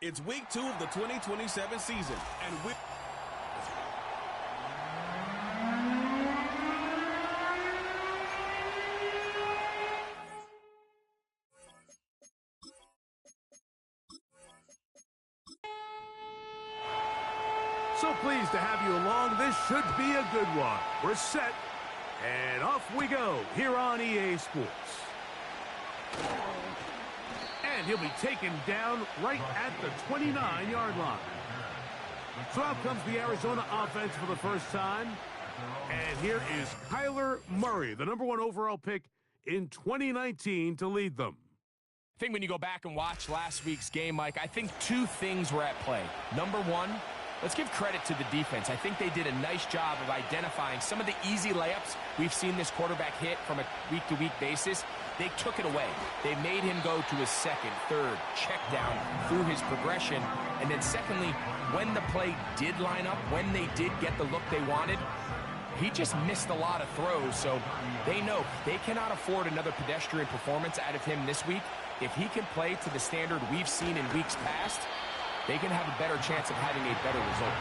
It's week 2 of the 2027 season, and So pleased to have you along. This should be a good one. We're set, and off we go here on EA Sports. And he'll be taken down right at the 29-yard line. So out comes the Arizona offense for the first time. And here is Kyler Murray, the #1 overall pick in 2019 to lead them. I think when you go back and watch last week's game, Mike, I think two things were at play. Number one, let's give credit to the defense. I think they did a nice job of identifying some of the easy layups we've seen this quarterback hit from a week-to-week basis. They took it away. They made him go to his second, third, check down through his progression. And then secondly, when the play did line up, when they did get the look they wanted, he just missed a lot of throws. So they know they cannot afford another pedestrian performance out of him this week. If he can play to the standard we've seen in weeks past, they can have a better chance of having a better result.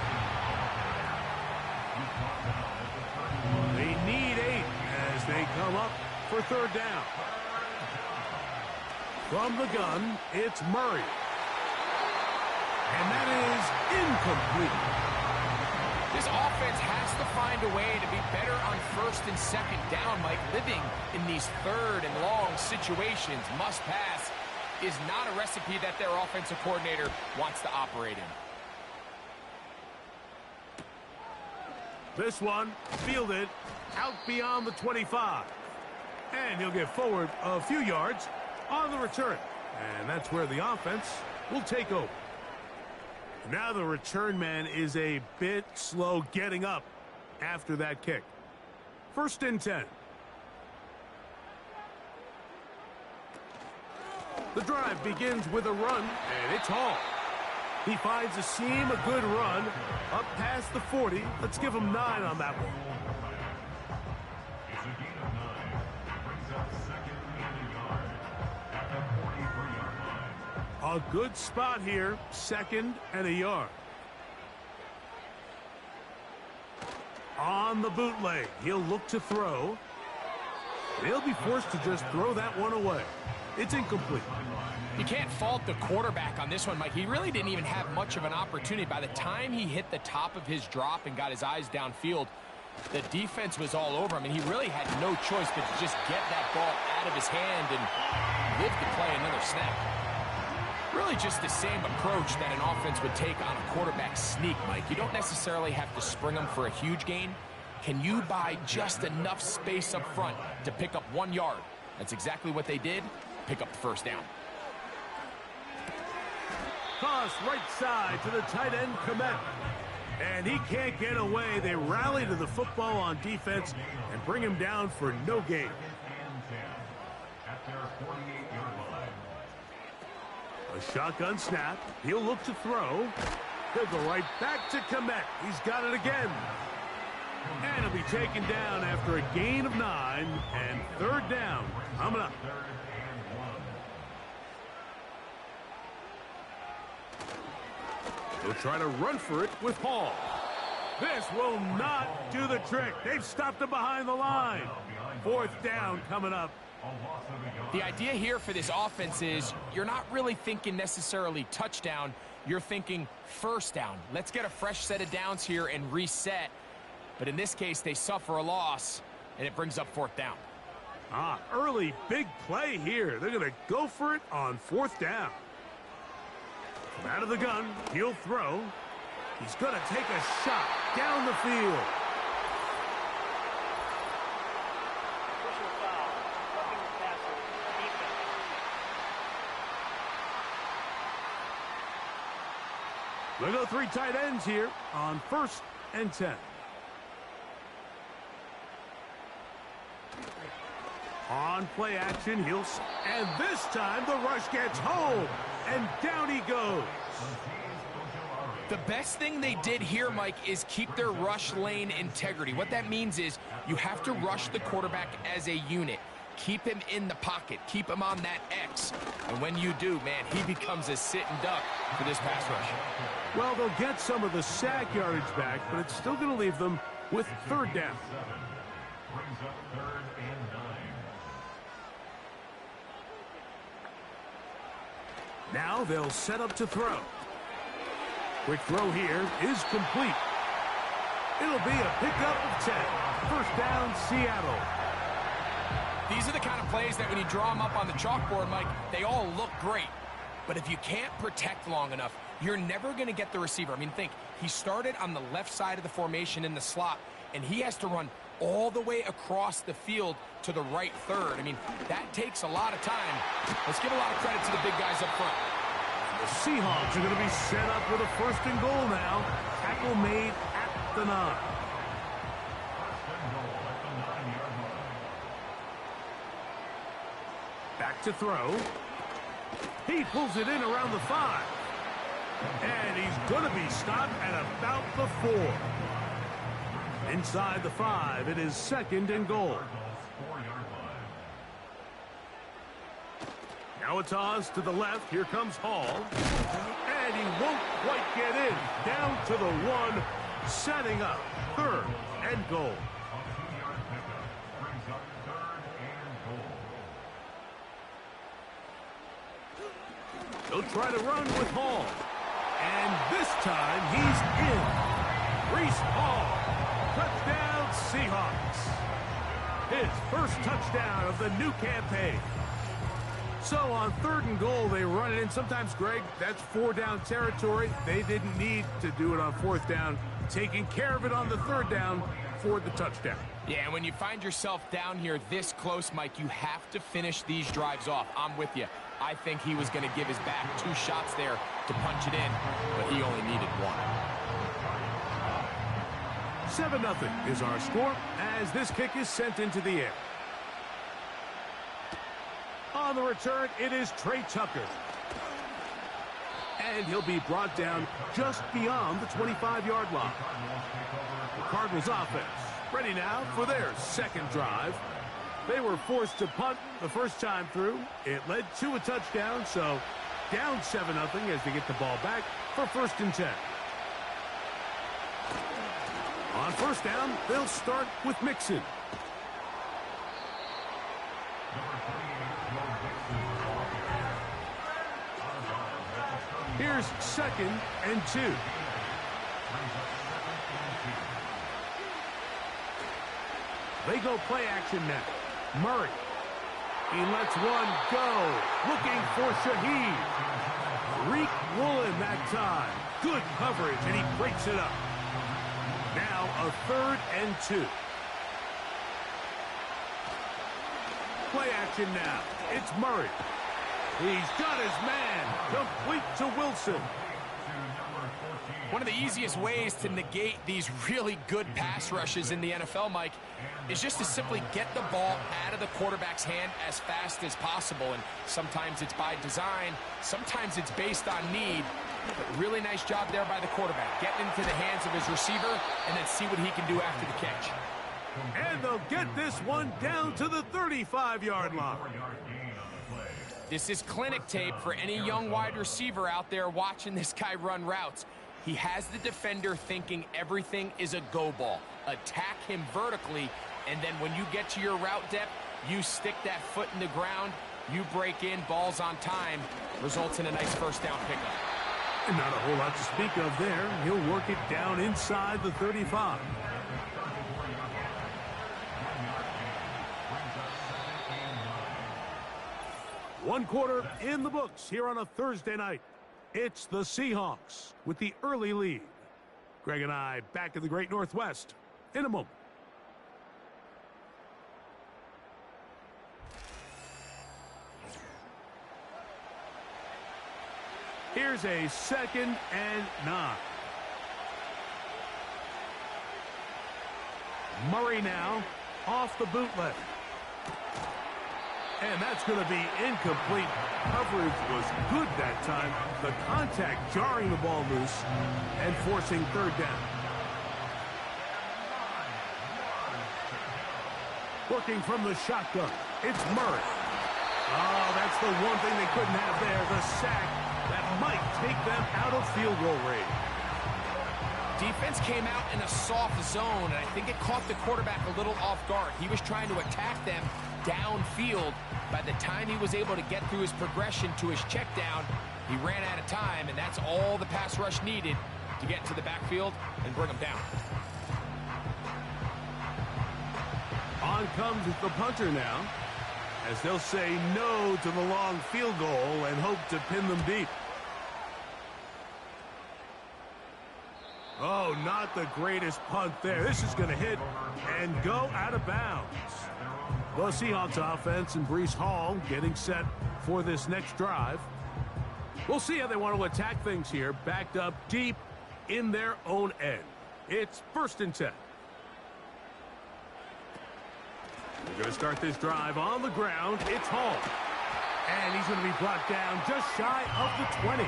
They need 8 as they come up for third down. From the gun, it's Murray. And that is incomplete. This offense has to find a way to be better on first and second down, Mike. Living in these third and long situations, must pass, is not a recipe that their offensive coordinator wants to operate in. This one fielded out beyond the 25. And he'll get forward a few yards on the return. And that's where the offense will take over. Now the return man is a bit slow getting up after that kick. 1st and 10. The drive begins with a run, and it's Hall. He finds a seam, a good run, up past the 40. Let's give him 9 on that one. A good spot here, 2nd and a yard. On the bootleg, he'll look to throw. They'll be forced to just throw that one away. It's incomplete. You can't fault the quarterback on this one, Mike. He really didn't even have much of an opportunity. By the time he hit the top of his drop and got his eyes downfield, the defense was all over him, and he really had no choice but to just get that ball out of his hand and live to play another snap. Really just the same approach that an offense would take on a quarterback sneak, Mike. You don't necessarily have to spring them for a huge gain. Can you buy just enough space up front to pick up 1 yard? That's exactly what they did. Pick up the first down. Toss right side to the tight end, Komet. And he can't get away. They rally to the football on defense and bring him down for no gain. A shotgun snap. He'll look to throw. He'll go right back to Komet. He's got it again. And he'll be taken down after a gain of 9 and third down coming up. He'll try to run for it with Hall. This will not do the trick. They've stopped him behind the line. 4th down coming up. The idea here for this offense is you're not really thinking necessarily touchdown. You're thinking first down. Let's get a fresh set of downs here and reset. But in this case, they suffer a loss, and it brings up 4th down. Early big play here. They're going to go for it on 4th down. From out of the gun, he'll throw. He's going to take a shot down the field. We'll go 3 tight ends here on 1st and 10. On play action, and this time the rush gets home, and down he goes. The best thing they did here, Mike, is keep their rush lane integrity. What that means is you have to rush the quarterback as a unit. keep him in the pocket. Keep him on that X. And when you do, man, he becomes a sitting duck for this pass rush. Well, they'll get some of the sack yardage back, but it's still going to leave them with third down. Brings up 3rd and 9. Now they'll set up to throw. Quick throw here is complete. It'll be a pickup of 10. First down, Seattle. These are the kind of plays that when you draw them up on the chalkboard, Mike, they all look great. But if you can't protect long enough, you're never going to get the receiver. I mean, think, he started on the left side of the formation in the slot, and he has to run all the way across the field to the right third. I mean, that takes a lot of time. Let's give a lot of credit to the big guys up front. The Seahawks are going to be set up with a 1st and goal now. Tackle made at the 9. Back to throw. He pulls it in around the 5. And he's going to be stopped at about the 4. Inside the 5, it is 2nd and goal. Now a toss to the left. Here comes Hall. And he won't quite get in. Down to the 1. Setting up 3rd and goal. He'll try to run with Hall. And this time he's in. Breece Hall. Touchdown, Seahawks. His first touchdown of the new campaign. So on 3rd and goal, they run it in. Sometimes, Greg, that's 4-down territory. They didn't need to do it on 4th down. Taking care of it on the 3rd down for the touchdown. Yeah, and when you find yourself down here this close, Mike, you have to finish these drives off. I'm with you. I think he was going to give his back 2 shots there to punch it in, but he only needed 1. 7-0 is our score as this kick is sent into the air. On the return, it is Trey Tucker. And he'll be brought down just beyond the 25-yard line. The Cardinals offense ready now for their 2nd drive. They were forced to punt the first time through. It led to a touchdown, so down 7-0 as they get the ball back for 1st and 10. On 1st down, they'll start with Mixon. Here's 2nd and 2. They go play action now. Murray. He lets one go. Looking for Shaheed. Reek Woolen that time. Good coverage, and he breaks it up. Now a 3rd and 2. Play action now. It's Murray. He's got his man. Complete to Wilson. One of the easiest ways to negate these really good pass rushes in the NFL, Mike, is just to simply get the ball out of the quarterback's hand as fast as possible. And sometimes it's by design, sometimes it's based on need. But really nice job there by the quarterback. Getting into the hands of his receiver and then see what he can do after the catch. And they'll get this one down to the 35-yard line. This is clinic tape for any young wide receiver out there watching this guy run routes. He has the defender thinking everything is a go ball. Attack him vertically, and then when you get to your route depth, you stick that foot in the ground, you break in, balls on time, results in a nice 1st down pickup. And not a whole lot to speak of there. He'll work it down inside the 35. One quarter in the books here on a Thursday night. It's the Seahawks with the early lead. Greg and I back in the Great Northwest in a moment. Here's a 2nd and 9. Murray now off the bootleg. And that's going to be incomplete. Coverage was good that time. The contact jarring the ball loose and forcing 3rd down. Working from the shotgun, it's Murray. Oh, that's the one thing they couldn't have there, the sack that might take them out of field goal range. Defense came out in a soft zone, and I think it caught the quarterback a little off guard. He was trying to attack them downfield. By the time he was able to get through his progression to his check down, he ran out of time, and that's all the pass rush needed to get to the backfield and bring him down. On comes the punter now, as they'll say no to the long field goal and hope to pin them deep. Oh, not the greatest punt there. This is going to hit and go out of bounds. The Seahawks offense and Breece Hall getting set for this next drive. We'll see how they want to attack things here, backed up deep in their own end. It's 1st and 10. We're going to start this drive on the ground. It's Hall. And he's going to be brought down just shy of the 20.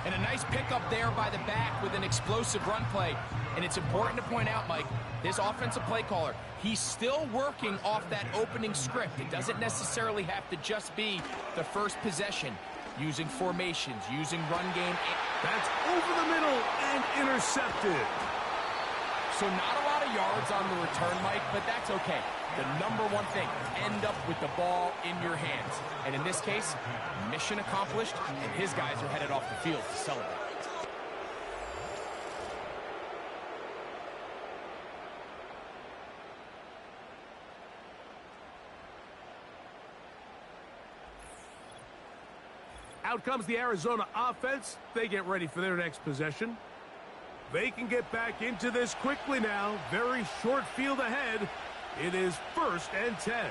And a nice pickup there by the back with an explosive run play. And it's important to point out, Mike, this offensive play caller, he's still working off that opening script. It doesn't necessarily have to just be the first possession. Using formations, using run game. That's over the middle and intercepted. So not a lot of yards on the return, Mike, but that's okay. The number one thing, end up with the ball in your hands. And in this case, mission accomplished, and his guys are headed off the field to celebrate. Out comes the Arizona offense. They get ready for their next possession. They can get back into this quickly now. Very short field ahead. It is 1st and 10.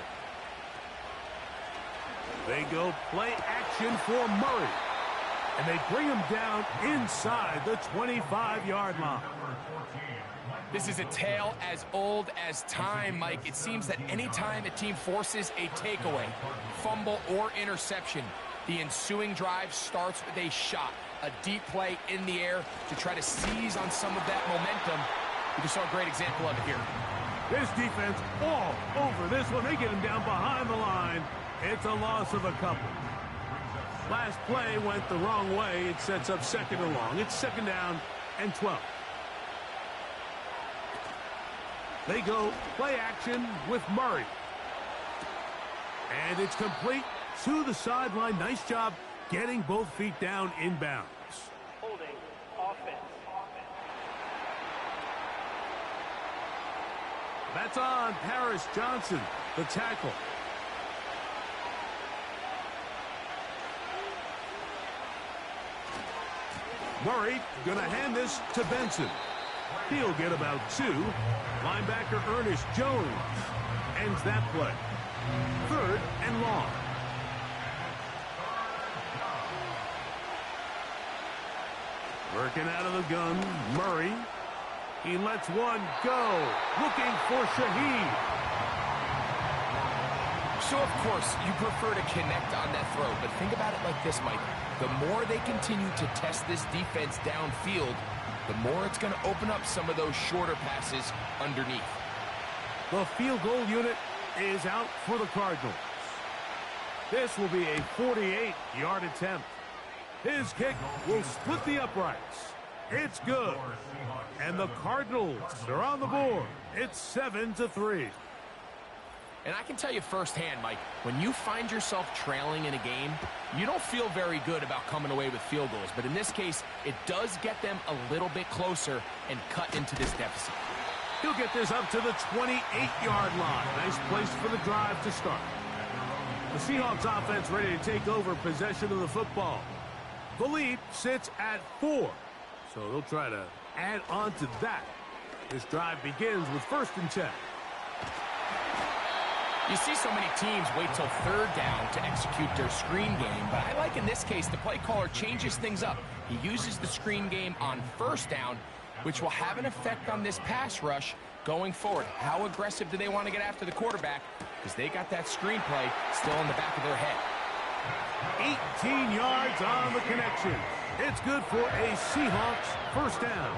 They go play action for Murray. And they bring him down inside the 25-yard line. This is a tale as old as time, Mike. It seems that anytime a team forces a takeaway, fumble, or interception, the ensuing drive starts with a shot, a deep play in the air to try to seize on some of that momentum. We just saw a great example of it here. This defense all over this one. They get him down behind the line. It's a loss of a couple. Last play went the wrong way. It sets up 2nd and long. It's 2nd down and 12. They go play action with Murray. And it's complete to the sideline. Nice job getting both feet down inbounds. Holding offense. That's on Paris Johnson, the tackle. Murray going to hand this to Benson. He'll get about 2. Linebacker Ernest Jones ends that play. 3rd and long. Working out of the gun, Murray. He lets one go. Looking for Shaheed. So, of course, you prefer to connect on that throw, but think about it like this, Mike. The more they continue to test this defense downfield, the more it's going to open up some of those shorter passes underneath. The field goal unit is out for the Cardinals. This will be a 48-yard attempt. His kick will split the uprights. It's good. And the Cardinals are on the board. It's 7-3. And I can tell you firsthand, Mike, when you find yourself trailing in a game, you don't feel very good about coming away with field goals. But in this case, it does get them a little bit closer and cut into this deficit. He'll get this up to the 28-yard line. Nice place for the drive to start. The Seahawks offense ready to take over possession of the football. The lead sits at 4. So they'll try to add on to that. This drive begins with 1st and 10. You see so many teams wait till 3rd down to execute their screen game, but I like in this case the play caller changes things up. He uses the screen game on 1st down, which will have an effect on this pass rush going forward. How aggressive do they want to get after the quarterback? Because they got that screen play still in the back of their head. 18 yards on the connection. It's good for a Seahawks 1st down.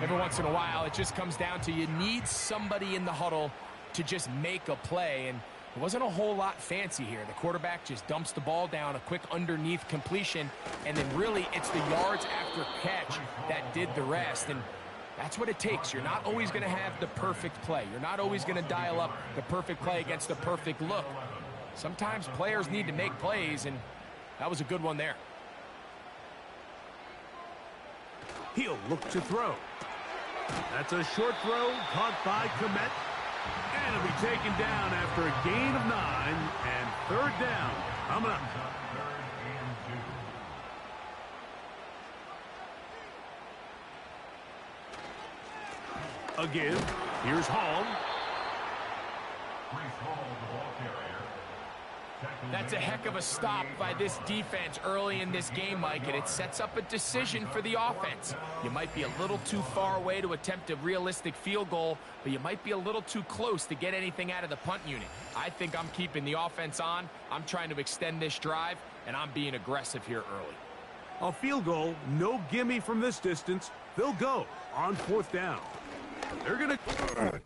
Every once in a while, it just comes down to you need somebody in the huddle to just make a play, and it wasn't a whole lot fancy here. The quarterback just dumps the ball down, a quick underneath completion, and then really it's the yards after catch that did the rest, and that's what it takes. You're not always going to have the perfect play. You're not always going to dial up the perfect play against the perfect look. Sometimes players need to make plays, and that was a good one there. He'll look to throw. That's a short throw caught by Komet. And it'll be taken down after a gain of 9 and third down coming up. Again, here's Hall. That's a heck of a stop by this defense early in this game, Mike, and it sets up a decision for the offense. You might be a little too far away to attempt a realistic field goal, but you might be a little too close to get anything out of the punt unit. I think I'm keeping the offense on. I'm trying to extend this drive, and I'm being aggressive here early. A field goal, no gimme from this distance. They'll go on fourth down. They're going to...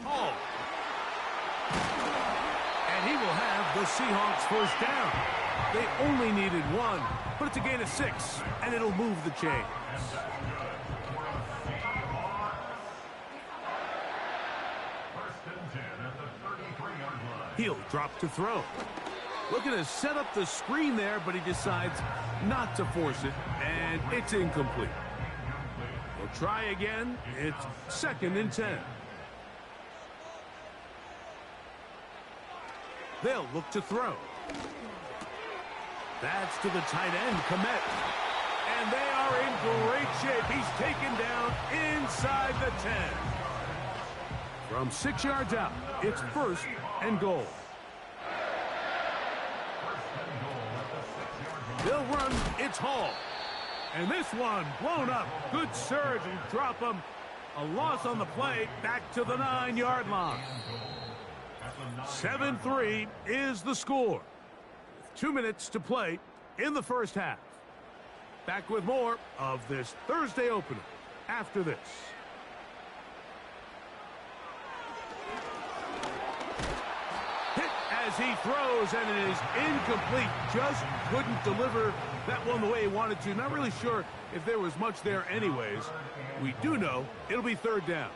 Hall. And he will have the Seahawks first down. They only needed 1, but it's a gain of 6, and it'll move the chains. He'll drop to throw. Looking to set up the screen there, but he decides not to force it, and it's incomplete. We'll try again. It's 2nd and 10. They'll look to throw. That's to the tight end, Komet. And they are in great shape. He's taken down inside the 10. From 6 yards out, it's 1st and goal. They'll run. It's Hall. And this one blown up. Good surge and drop him. A loss on the play. Back to the 9-yard line. 7-3 is the score. 2 minutes to play in the first half. Back with more of this Thursday opener after this. Hit as he throws, and it is incomplete. Just couldn't deliver that one the way he wanted to. Not really sure if there was much there anyways. We do know it'll be 3rd down.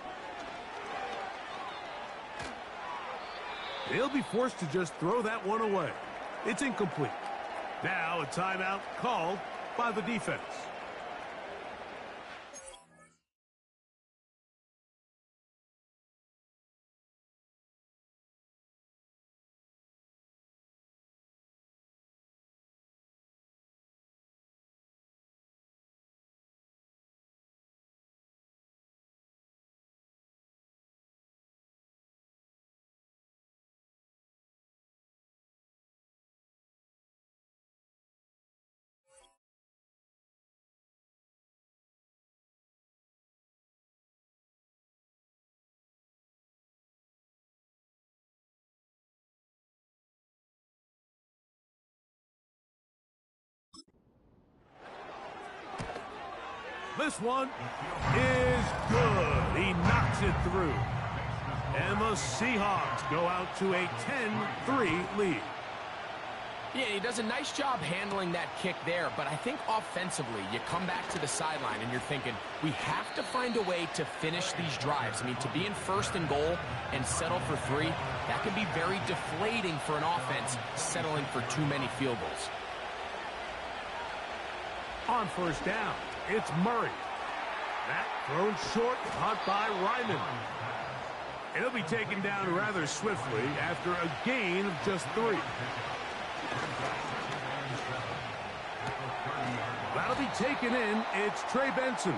They'll be forced to just throw that one away. It's incomplete. Now a timeout called by the defense. This one is good. He knocks it through. And the Seahawks go out to a 10-3 lead. Yeah, he does a nice job handling that kick there, but I think offensively, you come back to the sideline and you're thinking, we have to find a way to finish these drives. I mean, to be in 1st and goal and settle for 3, that can be very deflating for an offense settling for too many field goals. On 1st down, it's Murray. That thrown short, caught by Ryman. It'll be taken down rather swiftly after a gain of just 3. That'll be taken in. It's Trey Benson.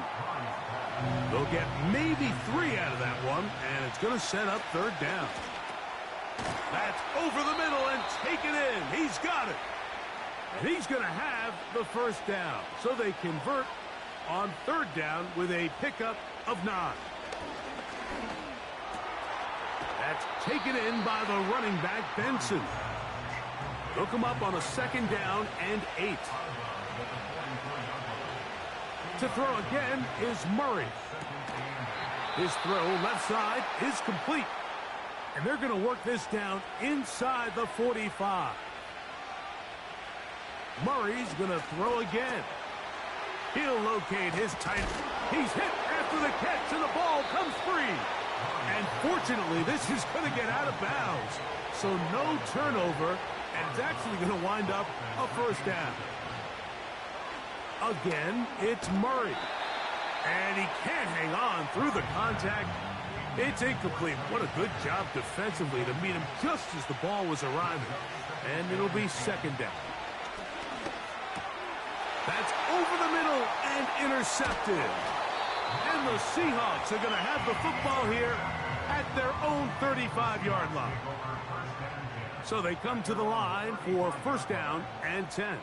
They'll get maybe 3 out of that one, and it's going to set up 3rd down. That's over the middle and taken in. He's got it. And he's going to have the 1st down. So they convert on 3rd down with a pickup of 9. That's taken in by the running back, Benson. They'll come up on a 2nd down and 8. To throw again is Murray. His throw left side is complete. And they're going to work this down inside the 45. Murray's going to throw again. He'll locate his tight end. He's hit after the catch, and the ball comes free. And fortunately, this is going to get out of bounds. So no turnover, and it's actually going to wind up a 1st down. Again, it's Murray. And he can't hang on through the contact. It's incomplete. What a good job defensively to meet him just as the ball was arriving. And it'll be 2nd down. That's over the middle and intercepted. And the Seahawks are going to have the football here at their own 35-yard line. So they come to the line for 1st down and 10.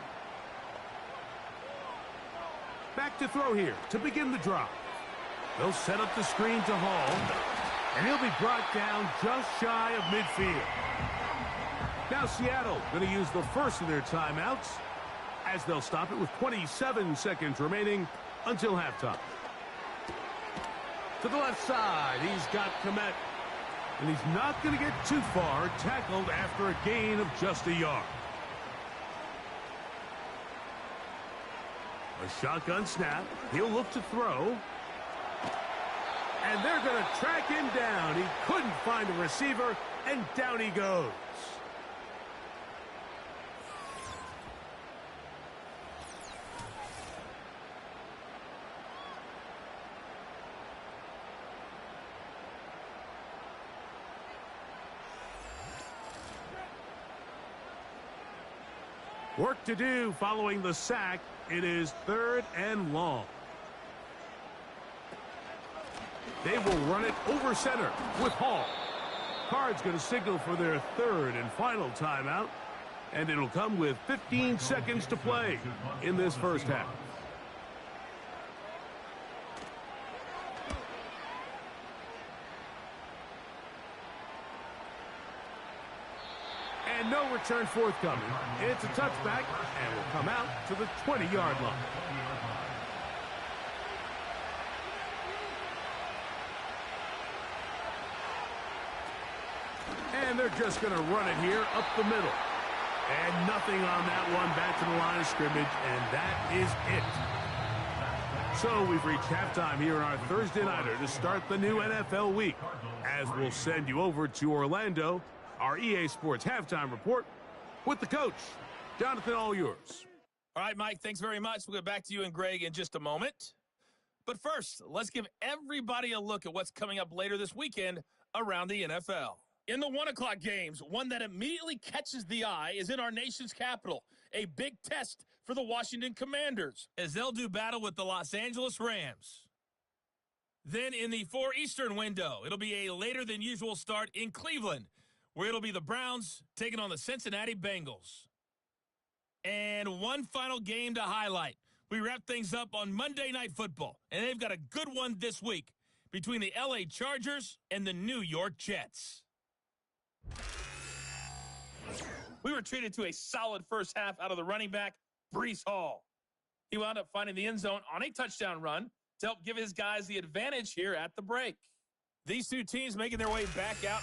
Back to throw here to begin the drive. They'll set up the screen to Hall, and he'll be brought down just shy of midfield. Now Seattle going to use the first of their timeouts as they'll stop it with 27 seconds remaining until halftime. To the left side, he's got Komet, and he's not going to get too far, tackled after a gain of just a yard. A shotgun snap. He'll look to throw. And they're going to track him down. He couldn't find a receiver, and down he goes. Work to do following the sack. It is 3rd and long. They will run it over center with Hall. Card's going to signal for their 3rd and final timeout. And it'll come with 15 seconds to play in this 1st half. And no return forthcoming. It's a touchback and will come out to the 20-yard line. And they're just going to run it here up the middle. And nothing on that one, back to the line of scrimmage, and that is it. So we've reached halftime here on our Thursday nighter to start the new NFL week, as we'll send you over to Orlando, our EA Sports halftime report with the coach. Jonathan, all yours. All right, Mike, thanks very much. We'll get back to you and Greg in just a moment. But first, let's give everybody a look at what's coming up later this weekend around the NFL. In the 1 o'clock games, one that immediately catches the eye is in our nation's capital. A big test for the Washington Commanders, as they'll do battle with the Los Angeles Rams. Then in the 4 Eastern window, it'll be a later than usual start in Cleveland, where it'll be the Browns taking on the Cincinnati Bengals. And one final game to highlight. We wrap things up on Monday Night Football, and they've got a good one this week between the LA Chargers and the New York Jets. We were treated to a solid first half out of the running back, Breece Hall. He wound up finding the end zone on a touchdown run to help give his guys the advantage here at the break. These two teams making their way back out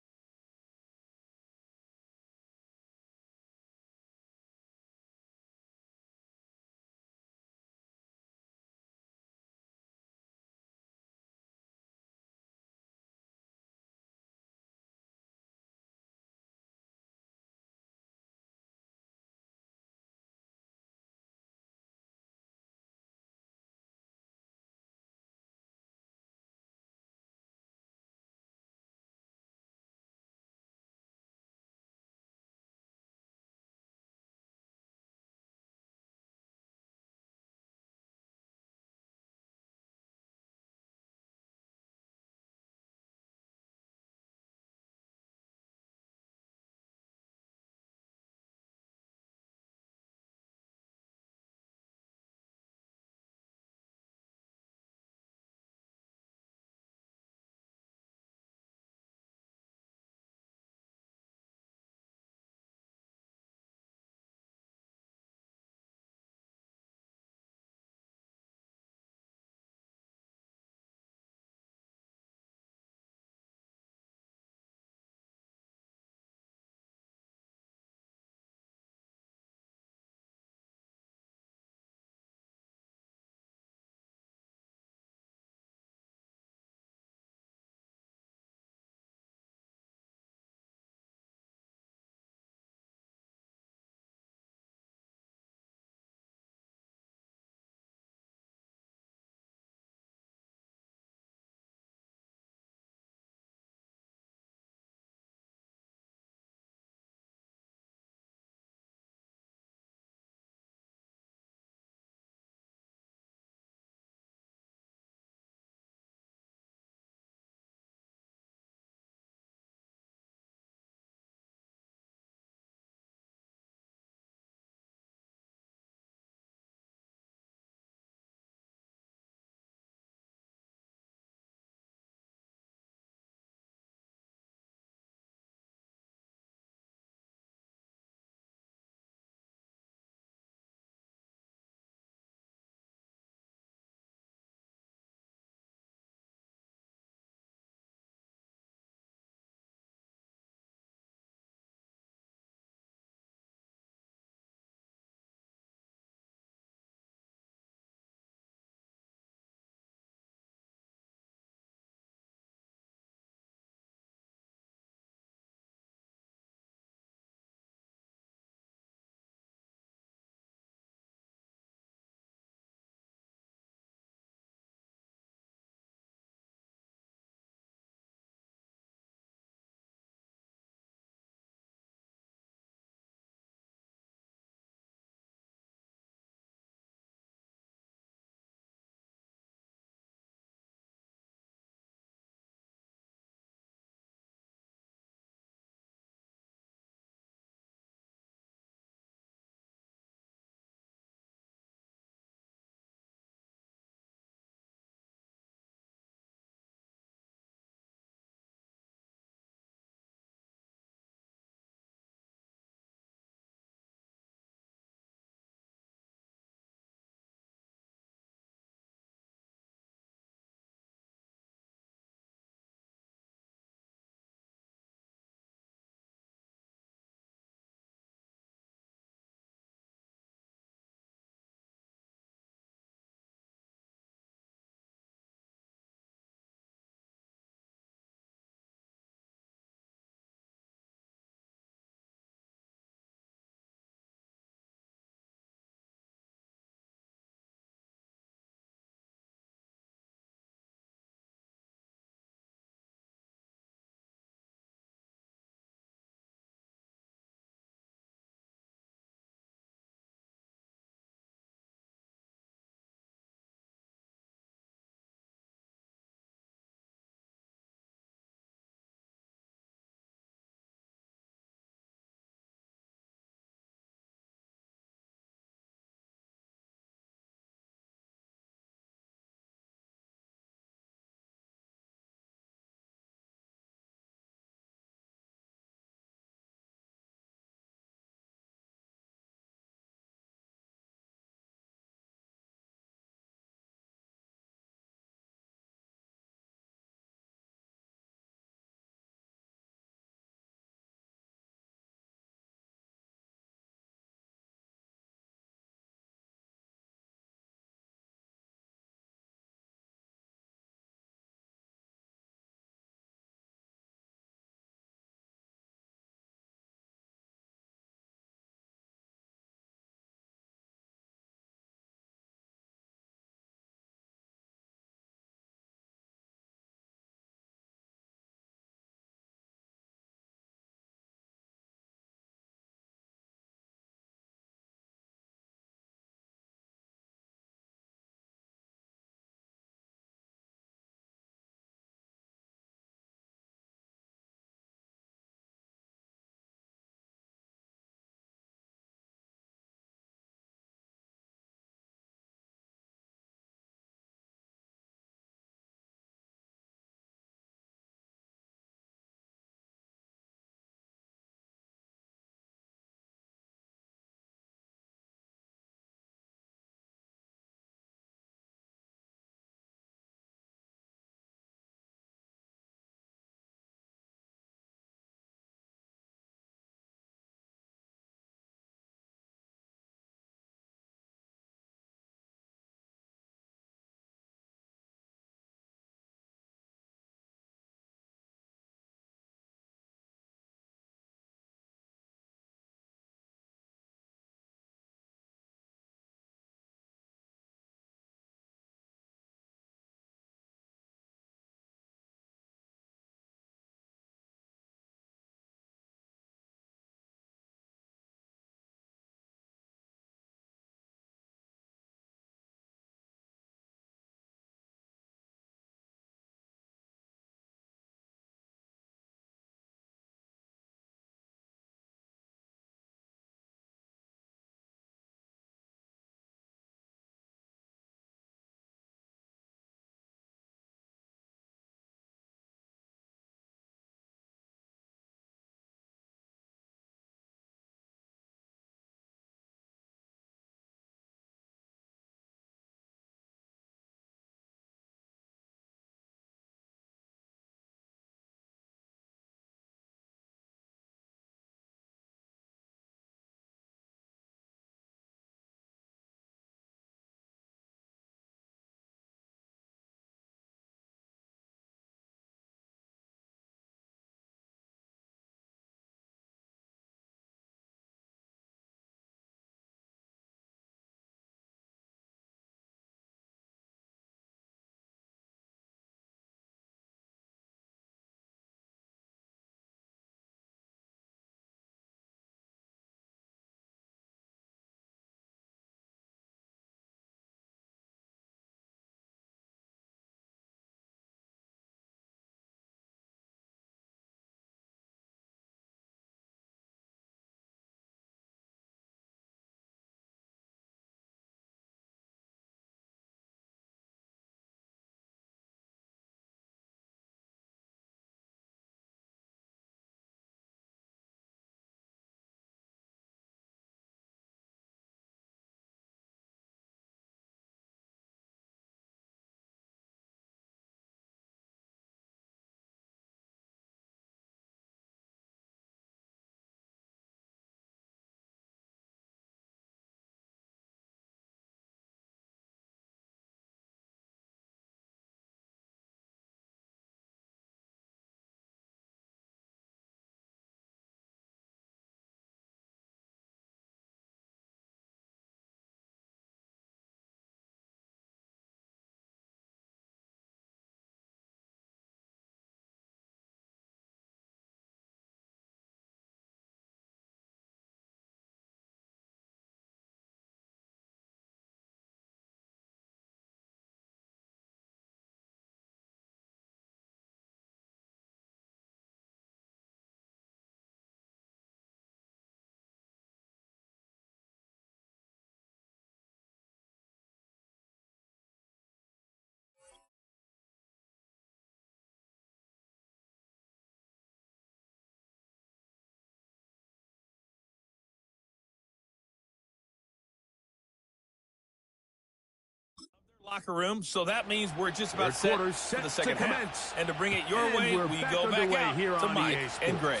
locker room, so that means we're just about set for the second half. And to bring it your way, we go back out here to on Mike EA and Greg.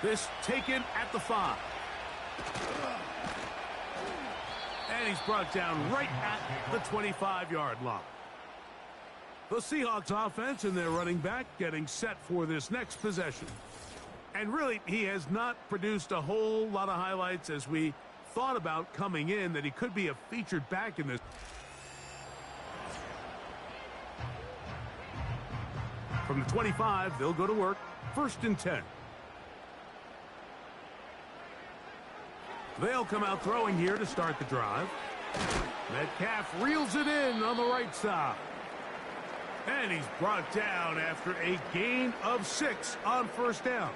This taken at the 5. And he's brought down right at the 25-yard line. The Seahawks offense and their running back getting set for this next possession. And really, he has not produced a whole lot of highlights as we thought about coming in that he could be a featured back in this. From the 25, they'll go to work. 1st and 10. They'll come out throwing here to start the drive. Metcalf reels it in on the right side. And he's brought down after a gain of 6 on 1st down.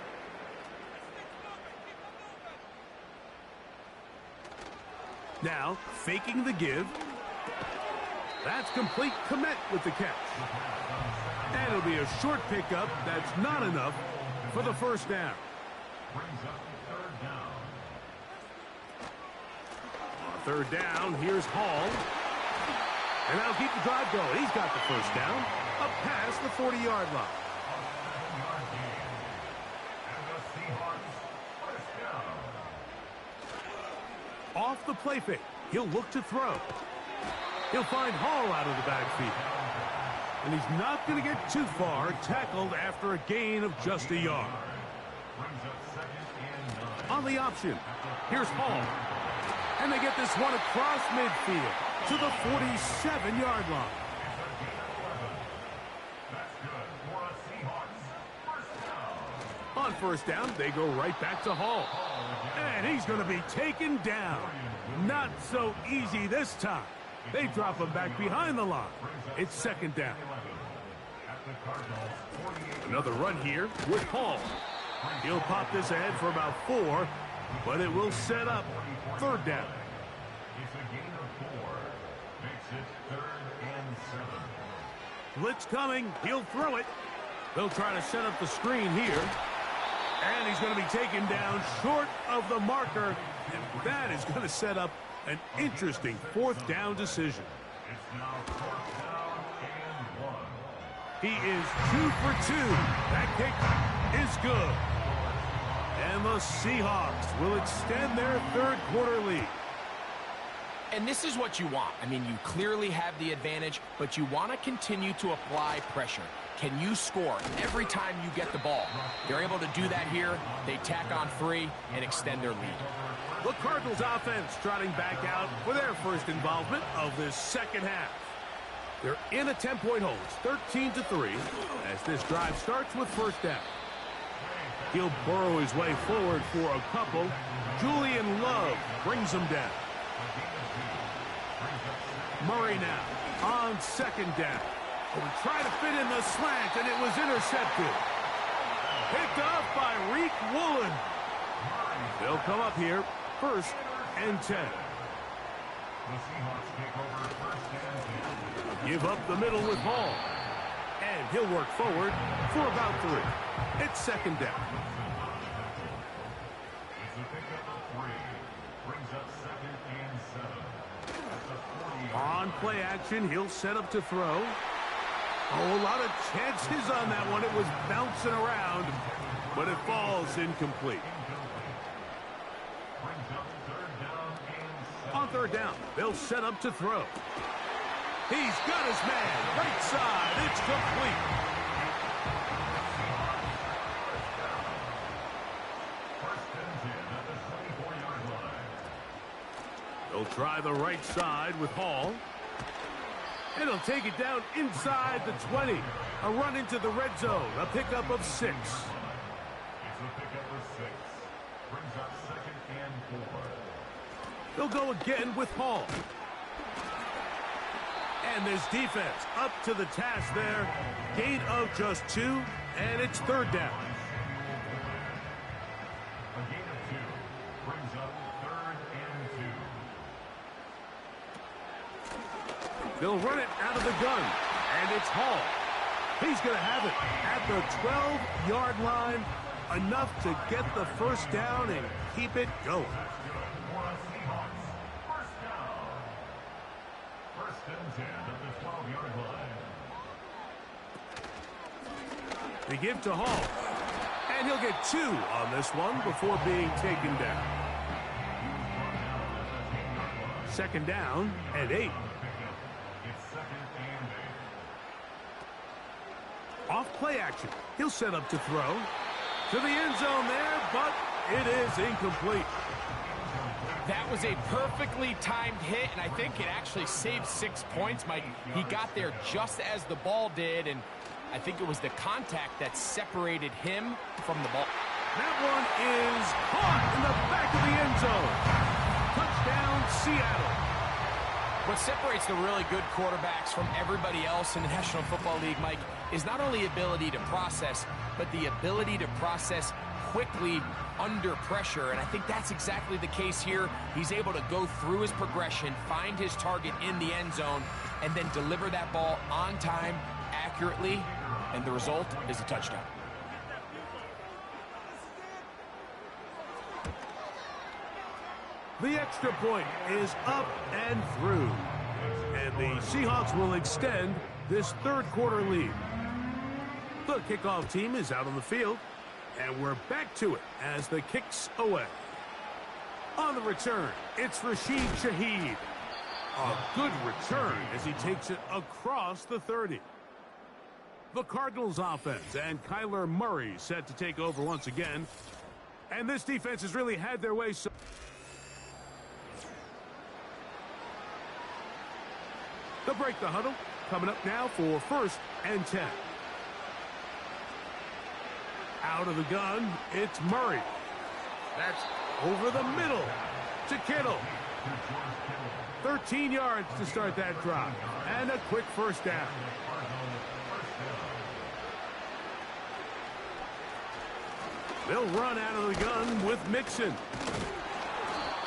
Now, faking the give. That's complete. Komet with the catch. And it'll be a short pickup. That's not enough for the 1st down. On 3rd down, here's Hall. And that'll keep the drive going. He's got the 1st down. Up past the 40-yard line. Off the play fake. He'll look to throw. He'll find Hall out of the backfield. And he's not going to get too far, tackled after a gain of just a yard. On the option, here's Hall. And they get this one across midfield to the 47-yard line. On 1st down, they go right back to Hall. And he's going to be taken down. Not so easy this time. They drop him back behind the line. It's 2nd down. Another run here with Hall. He'll pop this ahead for about 4, but it will set up 3rd down. Blitz coming. He'll throw it. They'll try to set up the screen here. And he's going to be taken down short of the marker. And that is going to set up an interesting 4th down decision. He is 2 for 2. That kick is good. And the Seahawks will extend their 3rd quarter lead. And this is what you want. I mean, you clearly have the advantage, but you want to continue to apply pressure. Can you score every time you get the ball? They're able to do that here. They tack on 3 and extend their lead. The Cardinals offense trotting back out for their first involvement of this second half. They're in a 10-point hold. It's 13-3 as this drive starts with 1st down. He'll burrow his way forward for a couple. Julian Love brings him down. Murray now on 2nd down. Trying to fit in the slant, and it was intercepted. Picked up by Reek Woolen. They'll come up here, 1st and 10. Give up the middle with Hall. And he'll work forward for about 3. It's 2nd down. On play action, he'll set up to throw. Oh, a lot of chances on that one. It was bouncing around, but it falls incomplete. On 3rd down, they'll set up to throw. He's got his man. Right side. It's complete. They'll try the right side with Hall. And he'll take it down inside the 20. A run into the red zone. A pickup of 6. It's a pickup of 6. Brings up 2nd and 4. They'll go again with Hall. And this defense up to the task there. Gain of just 2. And it's 3rd down. A gain of 2. Brings up 3rd and 2. They'll run it out of the gun, and it's Hall. He's going to have it at the 12-yard line, enough to get the 1st down and keep it going. 1st and They give to Hall. And he'll get 2 on this one before being taken down. 2nd down and 8. Off play action. He'll set up to throw. To the end zone there, but it is incomplete. That was a perfectly timed hit, and I think it actually saved 6 points, Mike. He got there just as the ball did, and I think it was the contact that separated him from the ball. That one is caught in the back of the end zone. Touchdown, Seattle. What separates the really good quarterbacks from everybody else in the National Football League, Mike, is not only ability to process, but the ability to process quickly under pressure, and I think that's exactly the case here. He's able to go through his progression, find his target in the end zone, and then deliver that ball on time, accurately, and the result is a touchdown. The extra point is up and through. And the Seahawks will extend this 3rd quarter lead. The kickoff team is out on the field. And we're back to it as the kick's away. On the return, it's Rashid Shaheed. A good return as he takes it across the 30. The Cardinals offense and Kyler Murray set to take over once again. And this defense has really had their way. They'll break the huddle. Coming up now for 1st and 10. Out of the gun, it's Murray. That's over the middle to Kittle. 13 yards to start that drive. And a quick 1st down. They'll run out of the gun with Mixon.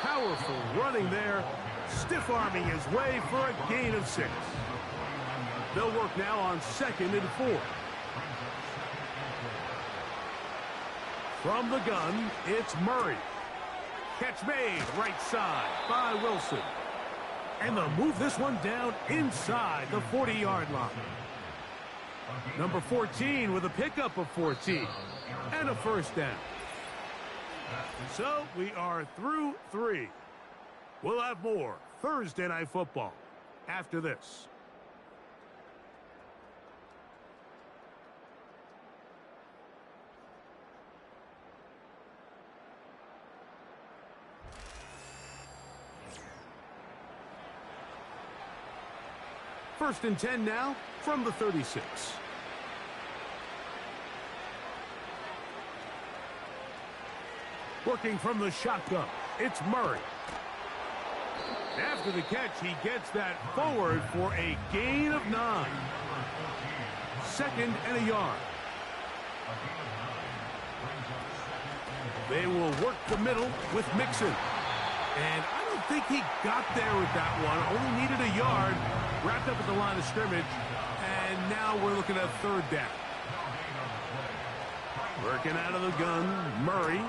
Powerful running there. Stiff-arming his way for a gain of 6. They'll work now on 2nd and 4. From the gun, it's Murray. Catch made right side by Wilson. And they'll move this one down inside the 40-yard line. Number 14 with a pickup of 14 and a 1st down. So we are through 3. We'll have more Thursday Night Football after this. First and 10 now from the 36. Working from the shotgun, it's Murray. After the catch, he gets that forward for a gain of 9. 2nd and a yard. They will work the middle with Mixon. And I don't think he got there with that one. Only needed a yard. Wrapped up at the line of scrimmage. And now we're looking at 3rd down. Working out of the gun, Murray.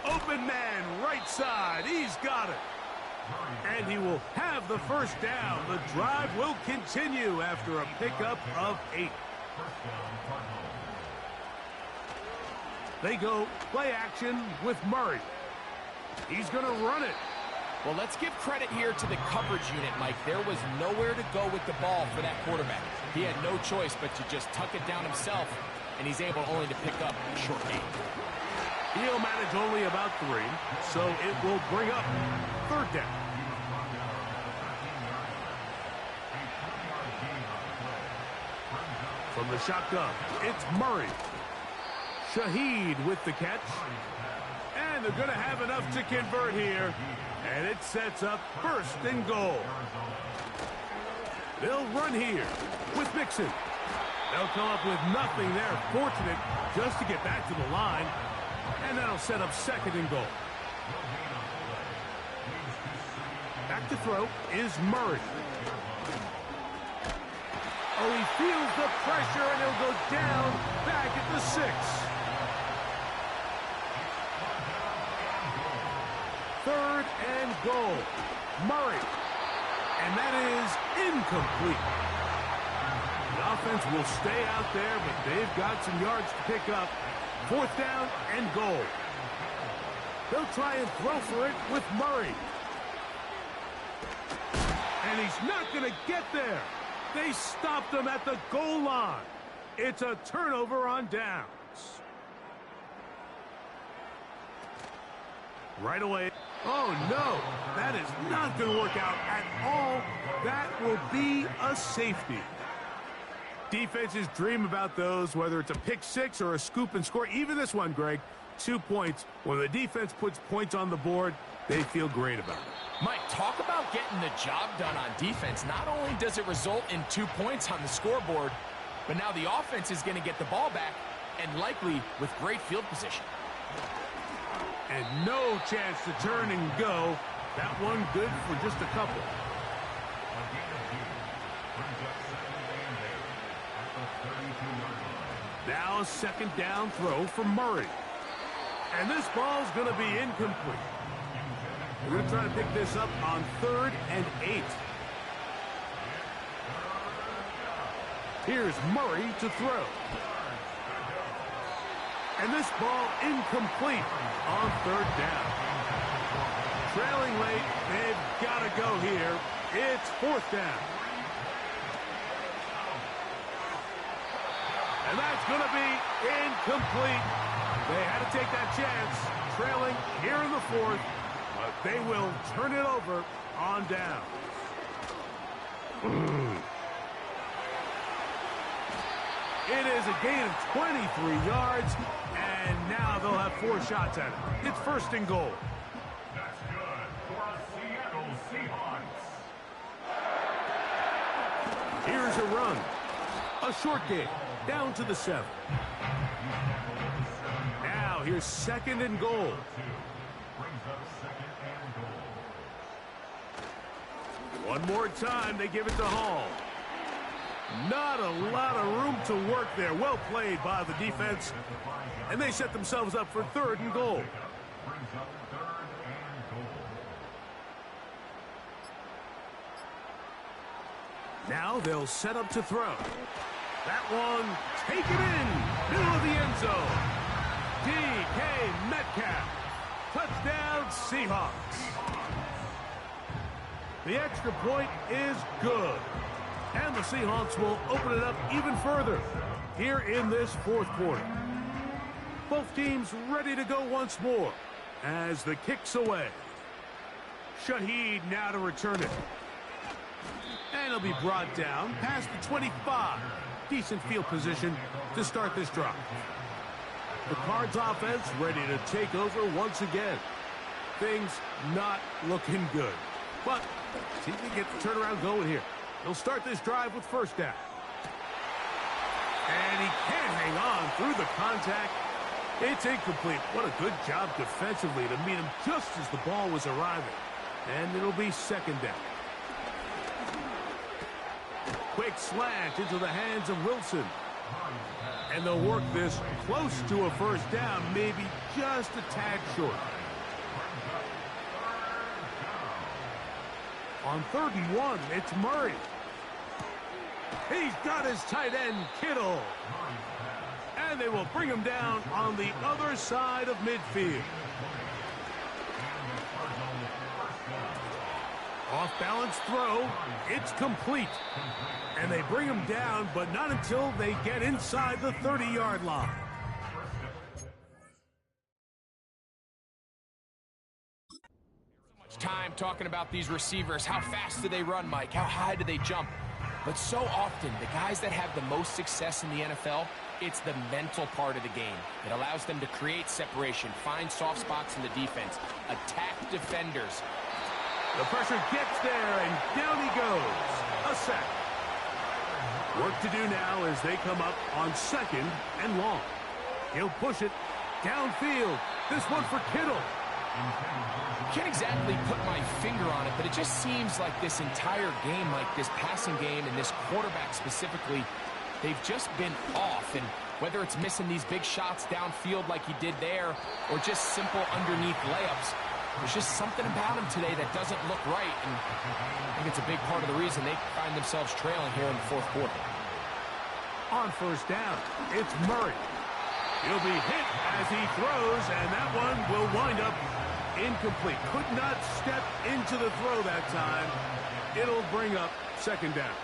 Open man, right side. He's got it. And he will have the 1st down. The drive will continue after a pickup of 8. They go play action with Murray. He's going to run it. Well, let's give credit here to the coverage unit, Mike. There was nowhere to go with the ball for that quarterback. He had no choice but to just tuck it down himself, and he's able only to pick up a short gain. He'll manage only about 3, so it will bring up 3rd down. From the shotgun, it's Murray. Shaheed with the catch. And they're going to have enough to convert here. And it sets up 1st and goal. They'll run here with Mixon. They'll come up with nothing there. Fortunate just to get back to the line. And that'll set up 2nd and goal. Back to throw is Murray. Oh, he feels the pressure, and he'll go down back at the 6. 3rd and goal. Murray. And that is incomplete. The offense will stay out there, but they've got some yards to pick up. 4th down and goal. They'll try and throw for it with Murray. And he's not going to get there. They stopped him at the goal line. It's a turnover on downs. Right away. Oh, no. That is not going to work out at all. That will be a safety. Defenses dream about those, whether it's a pick six or a scoop and score. Even this one, Greg, 2 points. When the defense puts points on the board, they feel great about it. Mike, talk about getting the job done on defense. Not only does it result in 2 points on the scoreboard, but now the offense is going to get the ball back, and likely with great field position. And no chance to turn and go. That one good for just a couple. Now a 2nd down throw for Murray. And this ball's going to be incomplete. We're going to try to pick this up on 3rd and 8. Here's Murray to throw. And this ball incomplete on 3rd down. Trailing late, they've got to go here. It's 4th down. And that's going to be incomplete. They had to take that chance, trailing here in the 4th, but they will turn it over on down. It is a gain of 23 yards, and now they'll have 4 shots at it. It's 1st and goal. That's good for Seattle Seahawks. Here's a run. A short game, down to the 7. Now here's 2nd and goal. Brings up 2nd and goal. One more time, they give it to Hall. Not a lot of room to work there. Well played by the defense. And they set themselves up for 3rd and goal. Brings up 3rd and goal. Now they'll set up to throw. That one, take it in, middle of the end zone. DK Metcalf. Touchdown, Seahawks. The extra point is good. And the Seahawks will open it up even further here in this 4th quarter. Both teams ready to go once more as the kick's away. Shaheed now to return it. And he'll be brought down past the 25. Decent field position to start this drive. The Cards offense ready to take over once again. Things not looking good. But see if we get the turnaround going here. They'll start this drive with 1st down. And he can't hang on through the contact. It's incomplete. What a good job defensively to meet him just as the ball was arriving. And it'll be 2nd down. Quick slant into the hands of Wilson. And they'll work this close to a 1st down, maybe just a tad short. On 3rd and 1, it's Murray. He's got his tight end, Kittle. And they will bring him down on the other side of midfield. Off-balance throw. It's complete. And they bring him down, but not until they get inside the 30-yard line. Time talking about these receivers. How fast do they run, Mike? How high do they jump? But so often, the guys that have the most success in the NFL, it's the mental part of the game. It allows them to create separation, find soft spots in the defense, attack defenders. The pressure gets there, and down he goes. A sack. Work to do now as they come up on 2nd and long. He'll push it downfield. This one for Kittle. Can't exactly put my finger on it, but it just seems like this entire game, like this passing game and this quarterback specifically, they've just been off. And whether it's missing these big shots downfield like he did there or just simple underneath layups, There's just something about him today that doesn't look right, and I think it's a big part of the reason they find themselves trailing here in the fourth quarter. On first down, it's Murray. He'll be hit as he throws, and that one will wind up incomplete. Could not step into the throw that time. It'll bring up second down.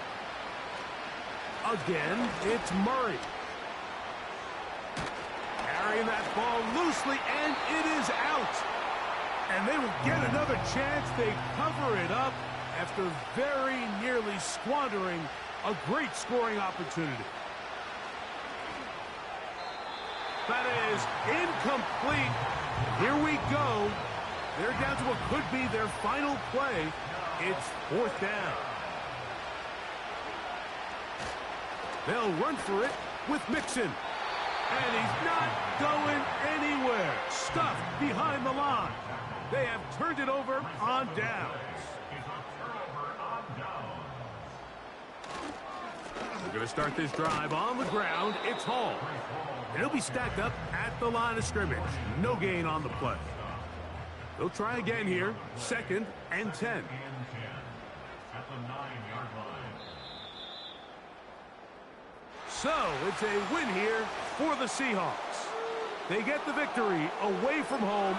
Again, it's Murray. Carrying that ball loosely, and it is out. And they will get another chance. They cover it up after very nearly squandering a great scoring opportunity. That is incomplete. Here we go. They're down to what could be their final play. It's fourth down. They'll run for it with Mixon. And he's not going anywhere. Stuffed behind the line. They have turned it over on downs. We're going to start this drive on the ground. It's Hall. And he'll be stacked up at the line of scrimmage. No gain on the play. They'll try again here. 2nd and 10. At the 9-yard line. So it's a win here for the Seahawks. They get the victory away from home.